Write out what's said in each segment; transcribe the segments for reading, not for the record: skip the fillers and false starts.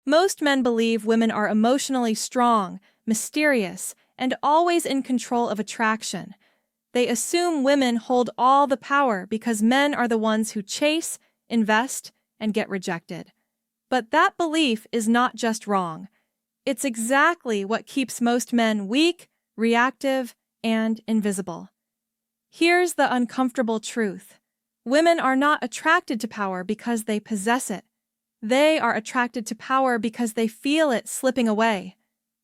Most men believe women are emotionally strong, mysterious, and always in control of attraction. They assume women hold all the power because men are the ones who chase, invest, and get rejected. But that belief is not just wrong. It's exactly what keeps most men weak, reactive, and invisible. Here's the uncomfortable truth. Women are not attracted to power because they possess it. They are attracted to power because they feel it slipping away.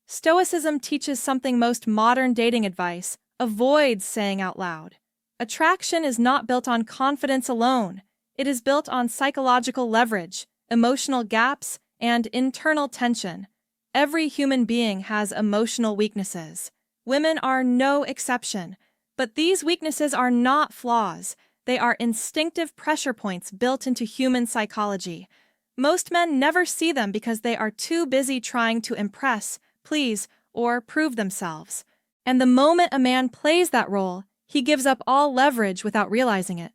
Stoicism teaches something most modern dating advice avoids saying out loud. Attraction is not built on confidence alone. It is built on psychological leverage, emotional gaps, and internal tension. Every human being has emotional weaknesses. Women are no exception. But these weaknesses are not flaws. They are instinctive pressure points built into human psychology. Most men never see them because they are too busy trying to impress, please, or prove themselves. And the moment a man plays that role, he gives up all leverage without realizing it.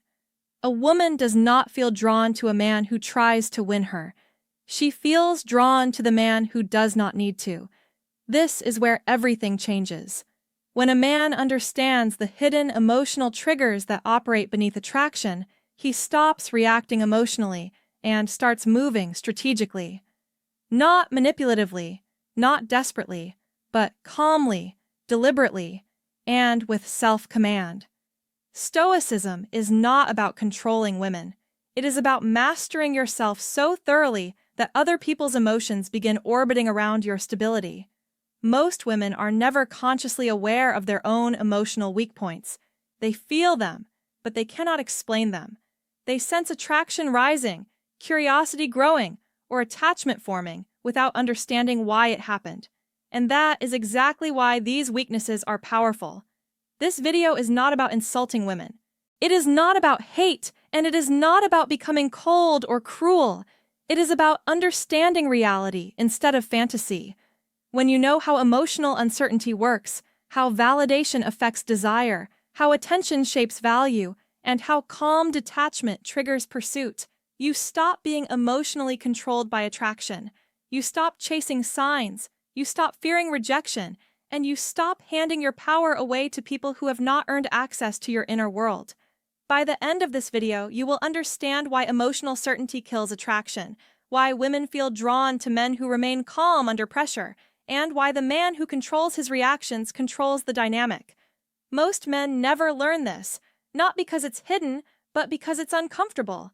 A woman does not feel drawn to a man who tries to win her. She feels drawn to the man who does not need to. This is where everything changes. When a man understands the hidden emotional triggers that operate beneath attraction, he stops reacting emotionally and starts moving strategically. Not manipulatively, not desperately, but calmly, deliberately, and with self-command. Stoicism is not about controlling women. It is about mastering yourself so thoroughly that other people's emotions begin orbiting around your stability. Most women are never consciously aware of their own emotional weak points. They feel them, but they cannot explain them. They sense attraction rising, curiosity growing, or attachment forming without understanding why it happened. And that is exactly why these weaknesses are powerful. This video is not about insulting women. It is not about hate, and it is not about becoming cold or cruel. It is about understanding reality instead of fantasy. When you know how emotional uncertainty works, how validation affects desire, how attention shapes value, and how calm detachment triggers pursuit, you stop being emotionally controlled by attraction. You stop chasing signs, you stop fearing rejection, and you stop handing your power away to people who have not earned access to your inner world. By the end of this video, you will understand why emotional certainty kills attraction, why women feel drawn to men who remain calm under pressure, and why the man who controls his reactions controls the dynamic. Most men never learn this, not because it's hidden, but because it's uncomfortable.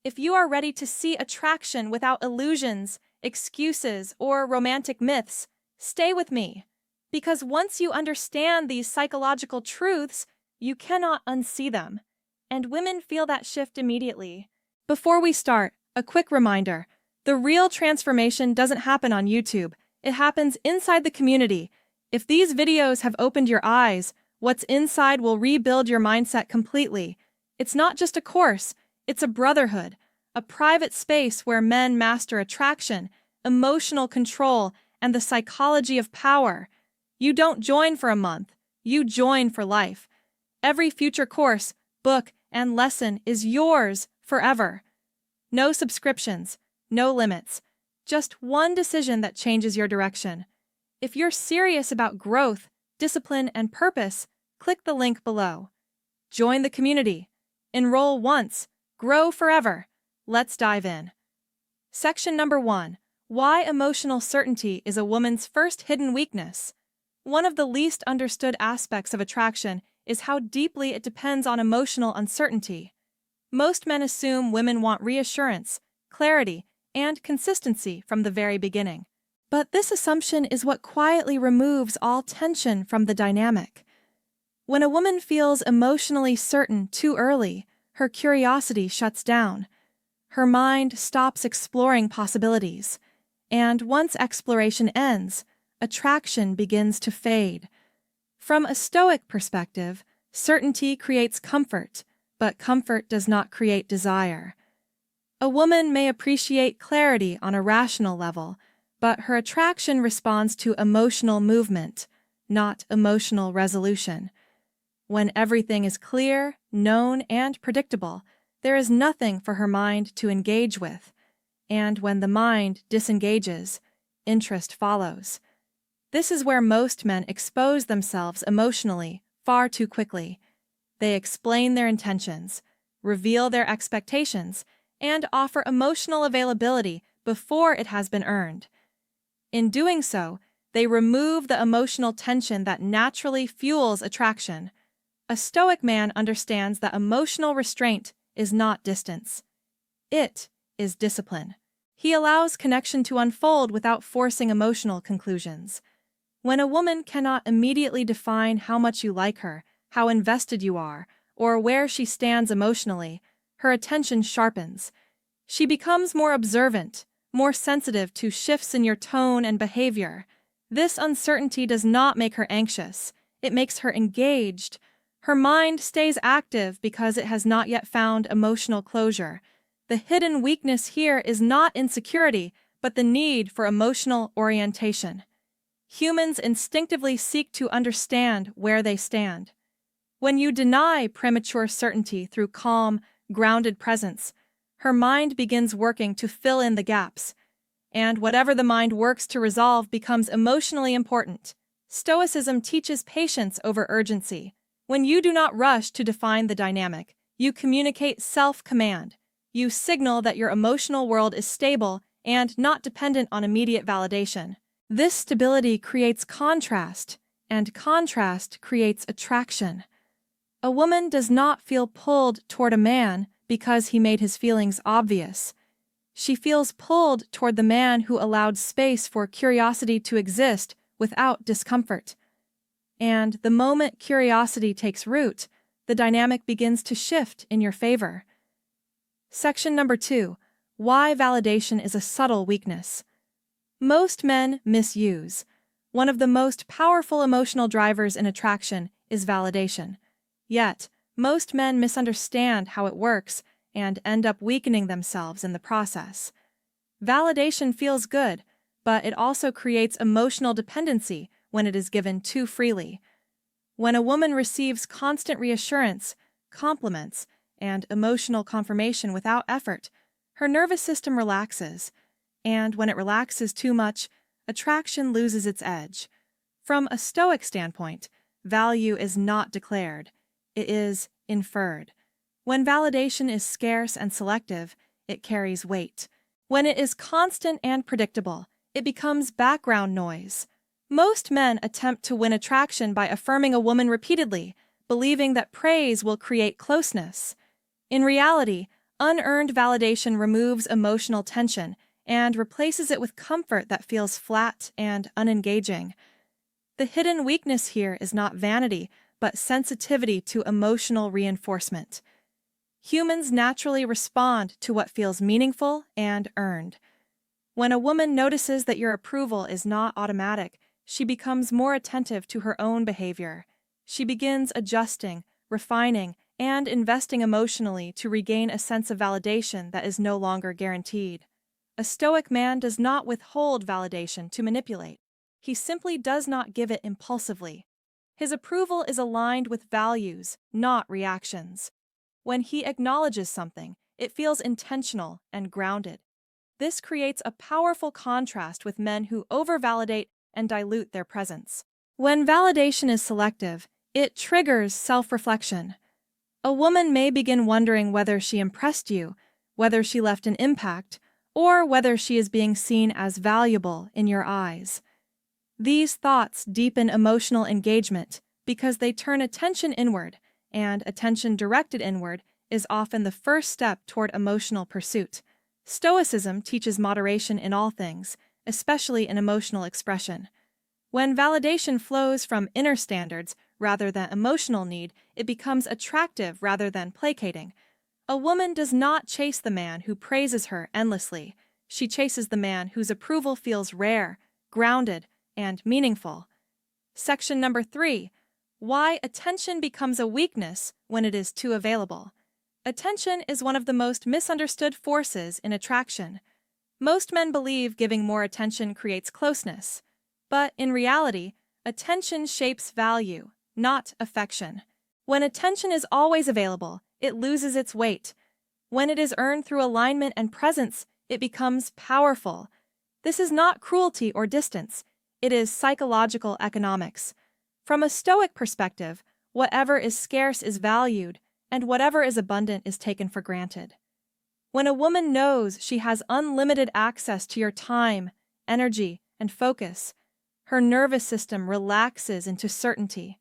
If you are ready to see attraction without illusions, excuses, or romantic myths, stay with me. Because once you understand these psychological truths, you cannot unsee them. And women feel that shift immediately. Before we start, a quick reminder. The real transformation doesn't happen on YouTube. It happens inside the community. If these videos have opened your eyes, what's inside will rebuild your mindset completely. It's not just a course, it's a brotherhood, a private space where men master attraction, emotional control, and the psychology of power. You don't join for a month, you join for life. Every future course, book, and lesson is yours forever. No subscriptions, no limits. Just one decision that changes your direction. If you're serious about growth, discipline, and purpose, click the link below. Join the community. Enroll once. Grow forever. Let's dive in. Section number 1. Why emotional certainty is a woman's first hidden weakness. One of the least understood aspects of attraction is how deeply it depends on emotional uncertainty. Most men assume women want reassurance, clarity, and consistency from the very beginning. But this assumption is what quietly removes all tension from the dynamic. When a woman feels emotionally certain too early, her curiosity shuts down. Her mind stops exploring possibilities. And once exploration ends, attraction begins to fade. From a Stoic perspective, certainty creates comfort, but comfort does not create desire. A woman may appreciate clarity on a rational level, but her attraction responds to emotional movement, not emotional resolution. When everything is clear, known, and predictable, there is nothing for her mind to engage with. and when the mind disengages, interest follows. This is where most men expose themselves emotionally far too quickly. They explain their intentions, reveal their expectations, and offer emotional availability before it has been earned. In doing so, they remove the emotional tension that naturally fuels attraction. A Stoic man understands that emotional restraint is not distance. It is discipline. He allows connection to unfold without forcing emotional conclusions. When a woman cannot immediately define how much you like her, how invested you are, or where she stands emotionally, her attention sharpens. She becomes more observant, more sensitive to shifts in your tone and behavior. This uncertainty does not make her anxious. It makes her engaged. Her mind stays active because it has not yet found emotional closure. The hidden weakness here is not insecurity, but the need for emotional orientation. Humans instinctively seek to understand where they stand. When you deny premature certainty through calm, grounded presence, her mind begins working to fill in the gaps, and whatever the mind works to resolve becomes emotionally important. Stoicism teaches patience over urgency. When you do not rush to define the dynamic, you communicate self-command. You signal that your emotional world is stable and not dependent on immediate validation. This stability creates contrast, and contrast creates attraction. A woman does not feel pulled toward a man because he made his feelings obvious. She feels pulled toward the man who allowed space for curiosity to exist without discomfort. And the moment curiosity takes root, the dynamic begins to shift in your favor. Section number 2. Why validation is a subtle weakness. Most men misuse. One of the most powerful emotional drivers in attraction is validation. Yet, most men misunderstand how it works and end up weakening themselves in the process. Validation feels good, but it also creates emotional dependency when it is given too freely. When a woman receives constant reassurance, compliments, and emotional confirmation without effort, her nervous system relaxes, and when it relaxes too much, attraction loses its edge. From a Stoic standpoint, value is not declared. It is inferred. When validation is scarce and selective, it carries weight. When it is constant and predictable, it becomes background noise. Most men attempt to win attraction by affirming a woman repeatedly, believing that praise will create closeness. In reality, unearned validation removes emotional tension and replaces it with comfort that feels flat and unengaging. The hidden weakness here is not vanity, but sensitivity to emotional reinforcement. Humans naturally respond to what feels meaningful and earned. When a woman notices that your approval is not automatic, she becomes more attentive to her own behavior. She begins adjusting, refining, and investing emotionally to regain a sense of validation that is no longer guaranteed. A Stoic man does not withhold validation to manipulate. He simply does not give it impulsively. His approval is aligned with values, not reactions. When he acknowledges something, it feels intentional and grounded. This creates a powerful contrast with men who overvalidate and dilute their presence. When validation is selective, it triggers self-reflection. A woman may begin wondering whether she impressed you, whether she left an impact, or whether she is being seen as valuable in your eyes. These thoughts deepen emotional engagement because they turn attention inward, and attention directed inward is often the first step toward emotional pursuit. Stoicism teaches moderation in all things, especially in emotional expression. When validation flows from inner standards rather than emotional need, it becomes attractive rather than placating. A woman does not chase the man who praises her endlessly. She chases the man whose approval feels rare, grounded, and meaningful. Section number 3. Why attention becomes a weakness when it is too available. Attention is one of the most misunderstood forces in attraction. Most men believe giving more attention creates closeness. But in reality, attention shapes value, not affection. When attention is always available, it loses its weight. When it is earned through alignment and presence, it becomes powerful. This is not cruelty or distance, it is psychological economics. From a Stoic perspective, whatever is scarce is valued, and whatever is abundant is taken for granted. When a woman knows she has unlimited access to your time, energy, and focus, her nervous system relaxes into certainty.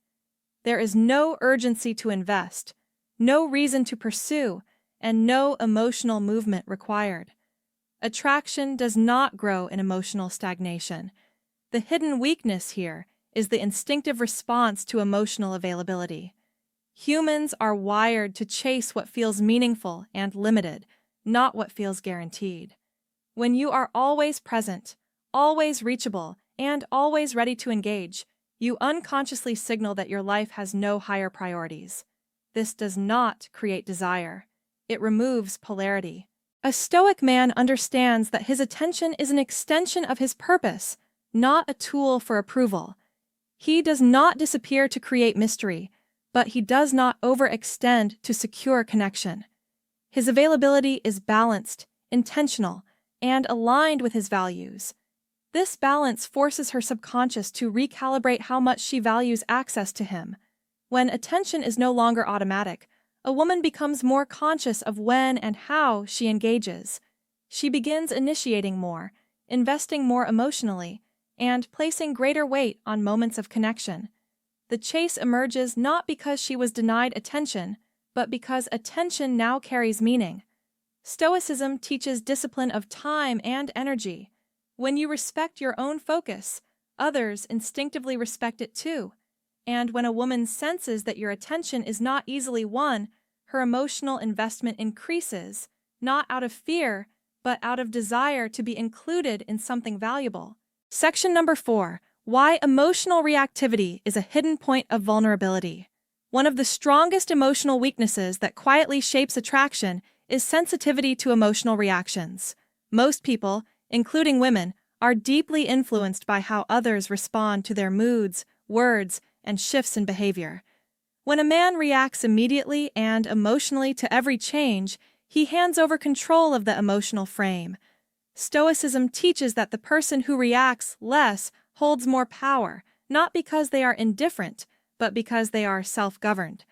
There is no urgency to invest, no reason to pursue, and no emotional movement required. Attraction does not grow in emotional stagnation. The hidden weakness here is the instinctive response to emotional availability. Humans are wired to chase what feels meaningful and limited, not what feels guaranteed. When you are always present, always reachable, and always ready to engage, you unconsciously signal that your life has no higher priorities. This does not create desire. It removes polarity. A Stoic man understands that his attention is an extension of his purpose, not a tool for approval. He does not disappear to create mystery, but he does not overextend to secure connection. His availability is balanced, intentional, and aligned with his values. This balance forces her subconscious to recalibrate how much she values access to him. When attention is no longer automatic, a woman becomes more conscious of when and how she engages. She begins initiating more, investing more emotionally, and placing greater weight on moments of connection. The chase emerges not because she was denied attention, but because attention now carries meaning. Stoicism teaches discipline of time and energy. When you respect your own focus, others instinctively respect it too. And when a woman senses that your attention is not easily won, her emotional investment increases, not out of fear, but out of desire to be included in something valuable. Section number 4. Why emotional reactivity is a hidden point of vulnerability. One of the strongest emotional weaknesses that quietly shapes attraction is sensitivity to emotional reactions. Most people, including women, are deeply influenced by how others respond to their moods, words, and shifts in behavior. When a man reacts immediately and emotionally to every change, he hands over control of the emotional frame. Stoicism teaches that the person who reacts less holds more power, not because they are indifferent, but because they are self-governed.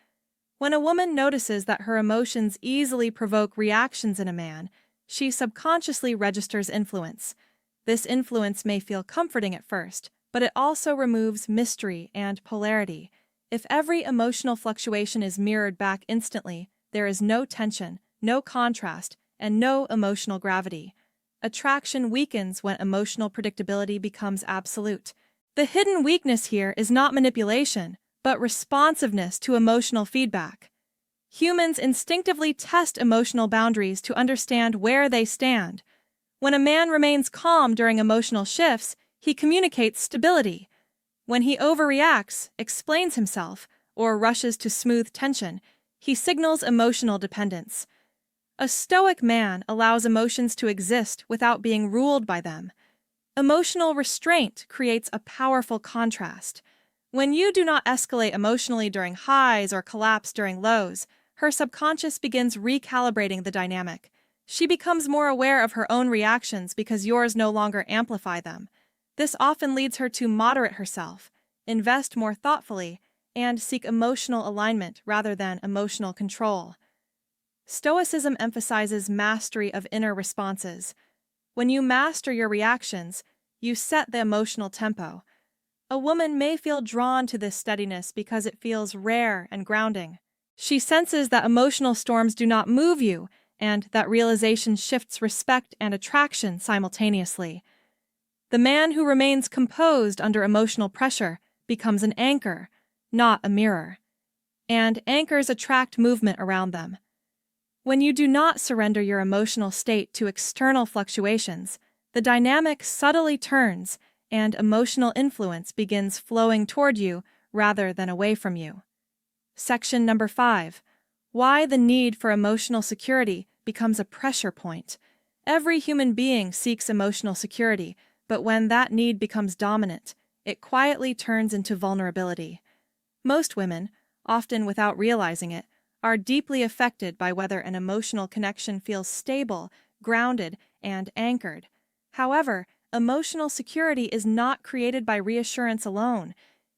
When a woman notices that her emotions easily provoke reactions in a man, she subconsciously registers influence. This influence may feel comforting at first, but it also removes mystery and polarity. If every emotional fluctuation is mirrored back instantly, there is no tension, no contrast, and no emotional gravity. Attraction weakens when emotional predictability becomes absolute. The hidden weakness here is not manipulation, but responsiveness to emotional feedback. Humans instinctively test emotional boundaries to understand where they stand. When a man remains calm during emotional shifts, he communicates stability. When he overreacts, explains himself, or rushes to smooth tension, he signals emotional dependence. A Stoic man allows emotions to exist without being ruled by them. Emotional restraint creates a powerful contrast. When you do not escalate emotionally during highs or collapse during lows, her subconscious begins recalibrating the dynamic. She becomes more aware of her own reactions because yours no longer amplify them. This often leads her to moderate herself, invest more thoughtfully, and seek emotional alignment rather than emotional control. Stoicism emphasizes mastery of inner responses. When you master your reactions, you set the emotional tempo. A woman may feel drawn to this steadiness because it feels rare and grounding. She senses that emotional storms do not move you, and that realization shifts respect and attraction simultaneously. The man who remains composed under emotional pressure becomes an anchor, not a mirror. And anchors attract movement around them. When you do not surrender your emotional state to external fluctuations, the dynamic subtly turns, and emotional influence begins flowing toward you rather than away from you. Section number 5. Why the need for emotional security becomes a pressure point. Every human being seeks emotional security, but when that need becomes dominant, it quietly turns into vulnerability. Most women, often without realizing it, are deeply affected by whether an emotional connection feels stable, grounded, and anchored. However, emotional security is not created by reassurance alone.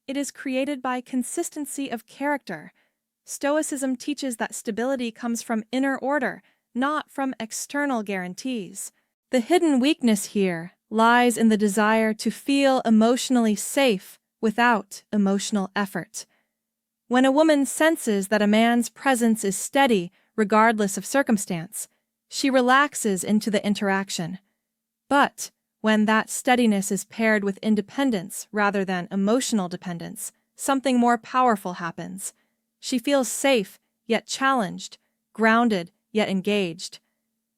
It is created by consistency of character. Stoicism teaches that stability comes from inner order, not from external guarantees. The hidden weakness here lies in the desire to feel emotionally safe without emotional effort. When a woman senses that a man's presence is steady regardless of circumstance, she relaxes into the interaction. But when that steadiness is paired with independence rather than emotional dependence, something more powerful happens. She feels safe yet challenged, grounded yet engaged.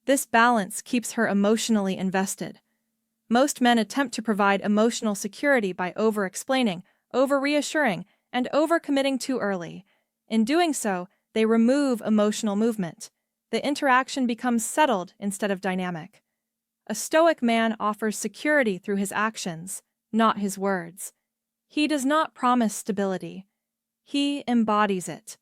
This balance keeps her emotionally invested. Most men attempt to provide emotional security by over-explaining, over-reassuring, and over-committing too early. In doing so, they remove emotional movement. The interaction becomes settled instead of dynamic. A Stoic man offers security through his actions, not his words. He does not promise stability. He embodies it.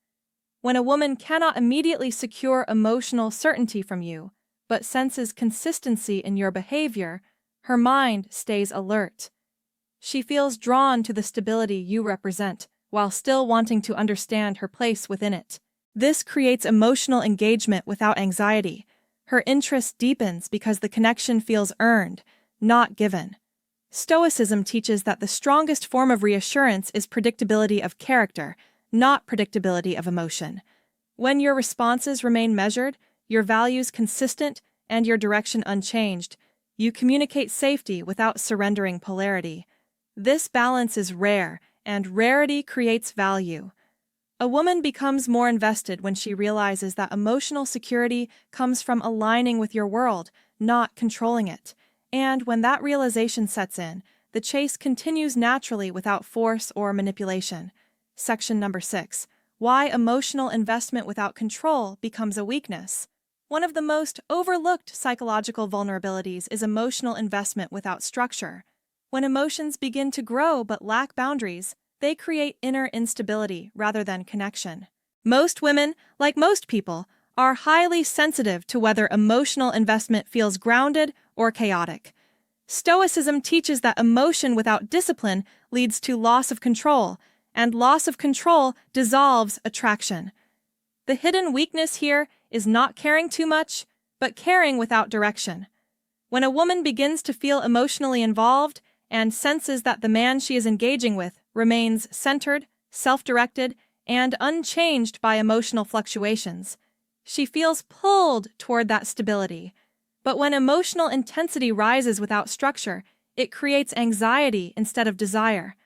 When a woman cannot immediately secure emotional certainty from you, but senses consistency in your behavior, her mind stays alert. She feels drawn to the stability you represent, while still wanting to understand her place within it. This creates emotional engagement without anxiety. Her interest deepens because the connection feels earned, not given. Stoicism teaches that the strongest form of reassurance is predictability of character, not predictability of emotion. When your responses remain measured, your values consistent, and your direction unchanged, you communicate safety without surrendering polarity. This balance is rare, and rarity creates value. A woman becomes more invested when she realizes that emotional security comes from aligning with your world, not controlling it. And when that realization sets in, the chase continues naturally without force or manipulation. Section number 6. Why emotional investment without control becomes a weakness. One of the most overlooked psychological vulnerabilities is emotional investment without structure. When emotions begin to grow but lack boundaries, they create inner instability rather than connection. Most women, like most people, are highly sensitive to whether emotional investment feels grounded or chaotic. Stoicism teaches that emotion without discipline leads to loss of control, and loss of control dissolves attraction. The hidden weakness here is not caring too much, but caring without direction. When a woman begins to feel emotionally involved and senses that the man she is engaging with remains centered, self-directed, and unchanged by emotional fluctuations, she feels pulled toward that stability. But when emotional intensity rises without structure, it creates anxiety instead of desire.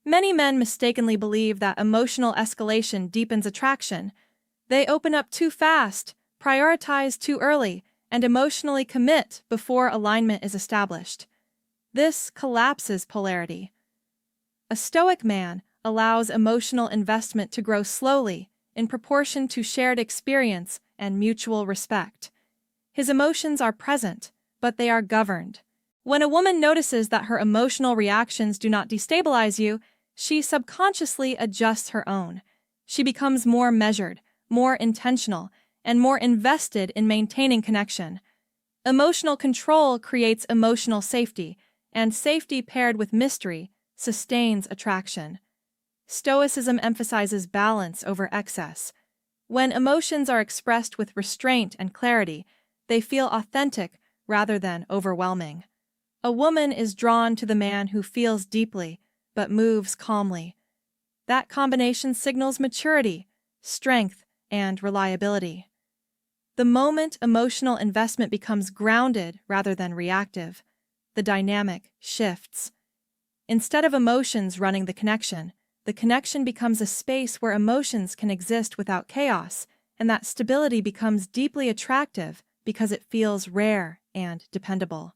Many men mistakenly believe that emotional escalation deepens attraction. They open up too fast, prioritize too early, and emotionally commit before alignment is established. This collapses polarity. A Stoic man allows emotional investment to grow slowly in proportion to shared experience and mutual respect. His emotions are present, but they are governed. When a woman notices that her emotional reactions do not destabilize you, she subconsciously adjusts her own. She becomes more measured, more intentional, and more invested in maintaining connection. Emotional control creates emotional safety, and safety paired with mystery sustains attraction. Stoicism emphasizes balance over excess. When emotions are expressed with restraint and clarity, they feel authentic rather than overwhelming. A woman is drawn to the man who feels deeply but moves calmly. That combination signals maturity, strength, and reliability. The moment emotional investment becomes grounded rather than reactive, the dynamic shifts. Instead of emotions running the connection becomes a space where emotions can exist without chaos, and that stability becomes deeply attractive because it feels rare and dependable.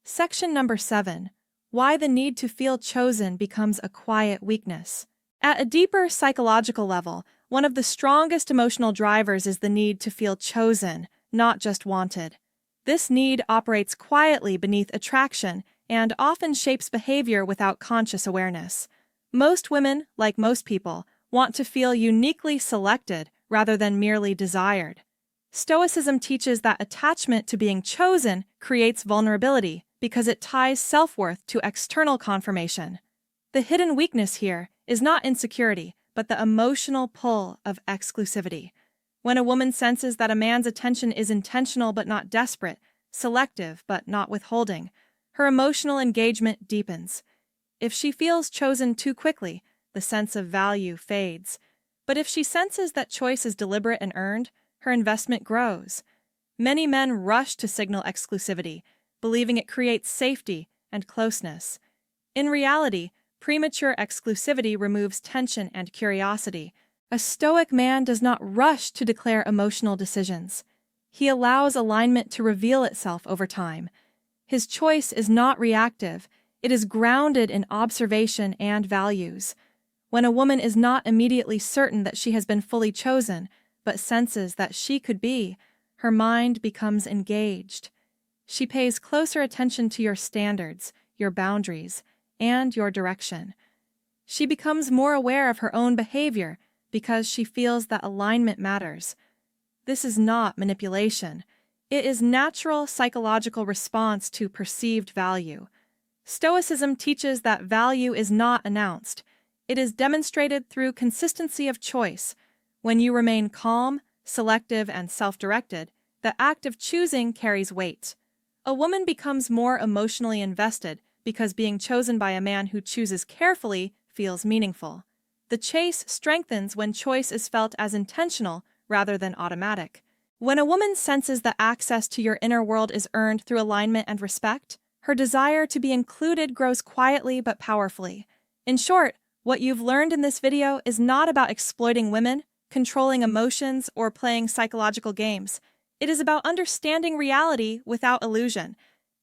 Section number 7. Why the need to feel chosen becomes a quiet weakness. At a deeper psychological level, one of the strongest emotional drivers is the need to feel chosen, not just wanted. This need operates quietly beneath attraction and often shapes behavior without conscious awareness. Most women, like most people, want to feel uniquely selected rather than merely desired. Stoicism teaches that attachment to being chosen creates vulnerability because it ties self-worth to external confirmation. The hidden weakness here is not insecurity, but the emotional pull of exclusivity. When a woman senses that a man's attention is intentional but not desperate, selective but not withholding, her emotional engagement deepens. If she feels chosen too quickly, the sense of value fades. But if she senses that choice is deliberate and earned, her investment grows. Many men rush to signal exclusivity, believing it creates safety and closeness. In reality, premature exclusivity removes tension and curiosity. A Stoic man does not rush to declare emotional decisions. He allows alignment to reveal itself over time. His choice is not reactive, it is grounded in observation and values. When a woman is not immediately certain that she has been fully chosen, but senses that she could be, her mind becomes engaged. She pays closer attention to your standards, your boundaries, and your direction. She becomes more aware of her own behavior because she feels that alignment matters. This is not manipulation. It is natural psychological response to perceived value. Stoicism teaches that value is not announced. It is demonstrated through consistency of choice. When you remain calm, selective, and self-directed, the act of choosing carries weight. A woman becomes more emotionally invested because being chosen by a man who chooses carefully feels meaningful. The chase strengthens when choice is felt as intentional rather than automatic. When a woman senses that access to your inner world is earned through alignment and respect, her desire to be included grows quietly but powerfully. In short, what you've learned in this video is not about exploiting women, controlling emotions, or playing psychological games. It is about understanding reality without illusion.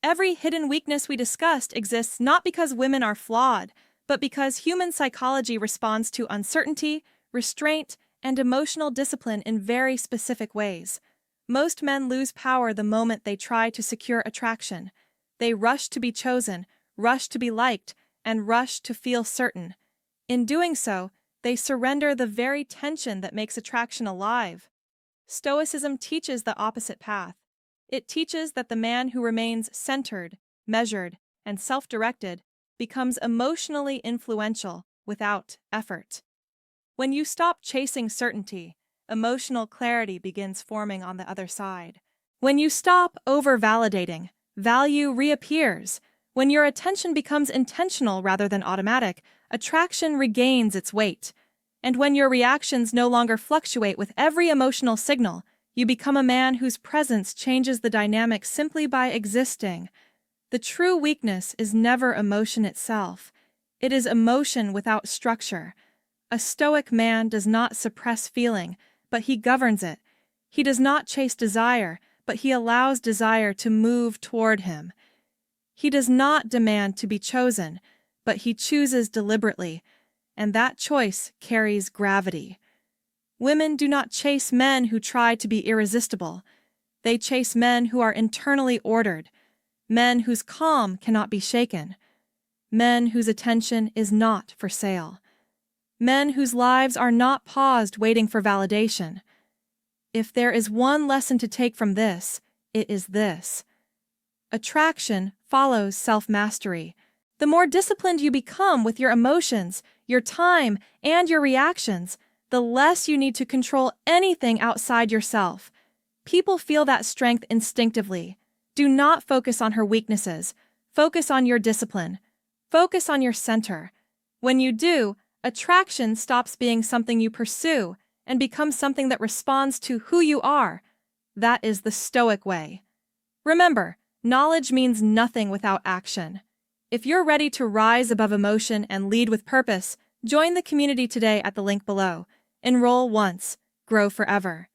Every hidden weakness we discussed exists not because women are flawed, but because human psychology responds to uncertainty, restraint, and emotional discipline in very specific ways. Most men lose power the moment they try to secure attraction. They rush to be chosen, rush to be liked, and rush to feel certain. In doing so, they surrender the very tension that makes attraction alive. Stoicism teaches the opposite path. It teaches that the man who remains centered, measured, and self-directed becomes emotionally influential without effort. When you stop chasing certainty, emotional clarity begins forming on the other side. When you stop over-validating, value reappears. When your attention becomes intentional rather than automatic, attraction regains its weight. And when your reactions no longer fluctuate with every emotional signal, you become a man whose presence changes the dynamic simply by existing. The true weakness is never emotion itself. It is emotion without structure. A Stoic man does not suppress feeling, but he governs it. He does not chase desire, but he allows desire to move toward him. He does not demand to be chosen, but he chooses deliberately, and that choice carries gravity. Women do not chase men who try to be irresistible. They chase men who are internally ordered, men whose calm cannot be shaken, men whose attention is not for sale, men whose lives are not paused waiting for validation. If there is one lesson to take from this, it is this. Attraction follows self-mastery. The more disciplined you become with your emotions, your time, and your reactions, the less you need to control anything outside yourself. People feel that strength instinctively. Do not focus on her weaknesses. Focus on your discipline. Focus on your center. When you do, attraction stops being something you pursue and becomes something that responds to who you are. That is the Stoic way. Remember, knowledge means nothing without action. If you're ready to rise above emotion and lead with purpose, join the community today at the link below. Enroll once, grow forever.